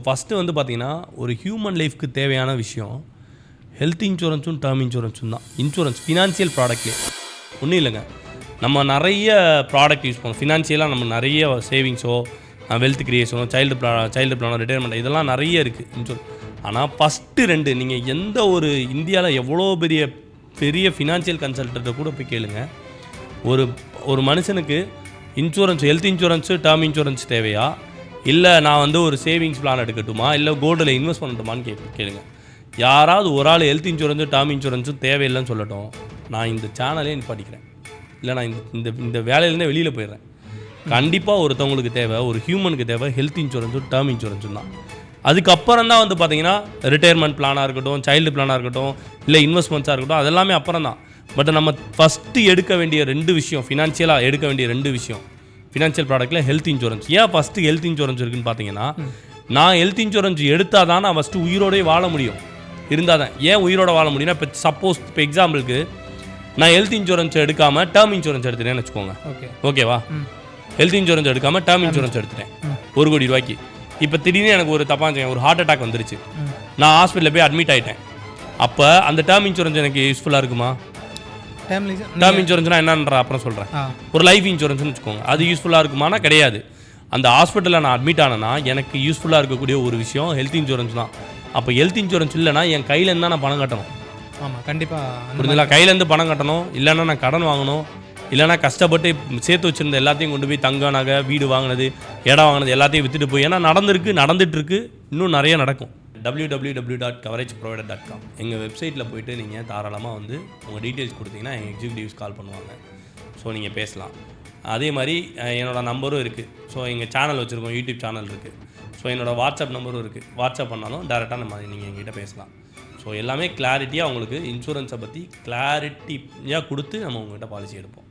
First வந்து பார்த்தீங்கன்னா ஒரு ஹியூமன் லைஃப்க்கு தேவையான விஷயம் ஹெல்த் இன்சூரன்ஸும் டேர்ம் இன்சூரன்ஸும் தான். இன்சூரன்ஸ் ஃபினான்ஷியல் ப்ராடக்ட்லேயே ஒன்றும் இல்லைங்க. நம்ம நிறைய ப்ராடக்ட் யூஸ் பண்ணுவோம். ஃபினான்ஷியலாக நம்ம நிறைய சேவிங்ஸோ, வெல்த் கிரியேஷனோ, சைல்டு பிளானோ, ரிட்டையர்மெண்ட் இதெல்லாம் நிறைய இருக்குது இன்சூரன்ஸ். ஆனால் ஃபஸ்ட்டு 2 நீங்கள் எந்த ஒரு இந்தியாவில் எவ்வளோ பெரிய ஃபினான்ஷியல் கன்சல்டண்ட்டை கூட போய் கேளுங்க. ஒரு மனுஷனுக்கு insurance, health insurance, term insurance தேவையா, இல்லை நான் வந்து ஒரு சேவிங்ஸ் பிளான் எடுக்கட்டுமா, இல்லை கோல்டில் இன்வெஸ்ட் பண்ணட்டுமான்னு கேளுங்க. யாராவது ஒரு ஆள் ஹெல்த் இன்சூரன்ஸும் டேர்ம் இன்சூரன்ஸும் தேவையில்லைன்னு சொல்லட்டும், நான் இந்த சேனலே படிக்கிறேன், இல்லை நான் இந்த வேலையிலேருந்தே வெளியில் போயிடுறேன். கண்டிப்பாக ஒருத்தவங்களுக்கு தேவை, ஒரு ஹியூமனுக்கு தேவை ஹெல்த் இன்சூரன்ஸும் டேர்ம் இன்சூரன்ஸும் தான். அதுக்கப்புறம் தான் வந்து பார்த்தீங்கன்னா ரிட்டையர்மெண்ட் பிளானாக இருக்கட்டும், சைல்டு பிளானாக இருக்கட்டும், இல்லை இன்வெஸ்ட்மெண்ட்ஸாக இருக்கட்டும், அதெல்லாமே அப்புறம் தான். பட் நம்ம ஃபஸ்ட்டு எடுக்க வேண்டிய 2 விஷயம், ஃபினான்ஷியலாக எடுக்க வேண்டிய 2 விஷயம் ஃபினான்ஷியல் ப்ராடக்ட்டில் ஹெல்த் இன்சூரன்ஸ். ஏன் ஃபஸ்ட்டு ஹெல்த் இன்சூரன்ஸ் இருக்குதுன்னு பார்த்தீங்கன்னா, நான் ஹெல்த் இன்சூரன்ஸ் எடுத்தால் தான் நான் ஃபஸ்ட்டு உயிரோடே வாழ முடியும். இருந்தால் தான். ஏன் உயிரோட வாழ முடியும்னா, இப்போ சப்போஸ் இப்போ எக்ஸாம்பிளுக்கு நான் ஹெல்த் இன்சூரன்ஸ் எடுக்காமல் டேர்ம் இன்சூரன்ஸ் எடுத்துட்டேன்னு வச்சுக்கோங்க. ஓகேவா? ஹெல்த் இன்சூரன்ஸ் எடுக்காமல் டேர்ம் இன்சூரன்ஸ் எடுத்துட்டேன் 1 கோடி ரூபாய்க்கு. இப்போ திடீர்னு எனக்கு ஒரு ஒரு ஹார்ட் அட்டாக் வந்துருச்சு, நான் ஹாஸ்பிட்டலில் போய் அட்மிட் ஆகிட்டேன். அப்போ அந்த டேர்ம் இன்சூரன்ஸ் எனக்கு யூஸ்ஃபுல்லாக இருக்குமா? டேர்ம் இன்சூரன்ஸ்னால் என்னன்ற அப்புறம் சொல்கிறேன். ஒரு லைஃப் இன்சூரன்ஸ்னு வச்சுக்கோங்க, அது யூஸ்ஃபுல்லாக இருக்குமானா கிடையாது. அந்த ஹாஸ்பிட்டலில் நான் அட்மிட் ஆனேன்னா எனக்கு யூஸ்ஃபுல்லாக இருக்கக்கூடிய ஒரு விஷயம் ஹெல்த் இன்சூரன்ஸ் தான். அப்போ ஹெல்த் இன்சூரன்ஸ் இல்லைனா என் கையிலேருந்து தான் நான் பணம் கட்டணும். ஆமாம், கண்டிப்பாக புரிஞ்சுங்களா? கையிலேருந்து பணம் கட்டணும், இல்லைன்னா நான் கடன் வாங்கணும், இல்லைனா கஷ்டப்பட்டு சேர்த்து வச்சுருந்த எல்லாத்தையும் கொண்டு போய் தங்க நகை, வீடு வாங்கினது, இடம் வாங்கினது எல்லாத்தையும் விற்றுட்டு போய், ஏன்னா நடந்துகிட்ருக்கு, இன்னும் நிறைய நடக்கும். www.coverageprovider.com எங்கள் வெப்சைட்டில் போய்ட்டு நீங்கள் தாராளமாக வந்து உங்கள் டீட்டெயில்ஸ் கொடுத்தீங்கன்னா எங்கள் எக்ஸிக்யூட்டிவ்ஸ் கால் பண்ணுவாங்க. ஸோ நீங்கள் பேசலாம். அதே மாதிரி என்னோடய நம்பரும் இருக்குது. ஸோ எங்கள் சேனல் வச்சுருக்கோம், யூடியூப் சேனல் இருக்குது. ஸோ என்னோடய வாட்ஸ்அப் நம்பரும் இருக்குது. வாட்ஸ்அப் பண்ணாலும் டேரெக்டாக நீங்கள் எங்கிட்ட பேசலாம். ஸோ எல்லாமே கிளாரிட்டியாக உங்களுக்கு இன்சூரன்ஸை பற்றி கிளாரிட்டியாக கொடுத்து நம்ம உங்கள்கிட்ட பாலிசி எடுப்போம்.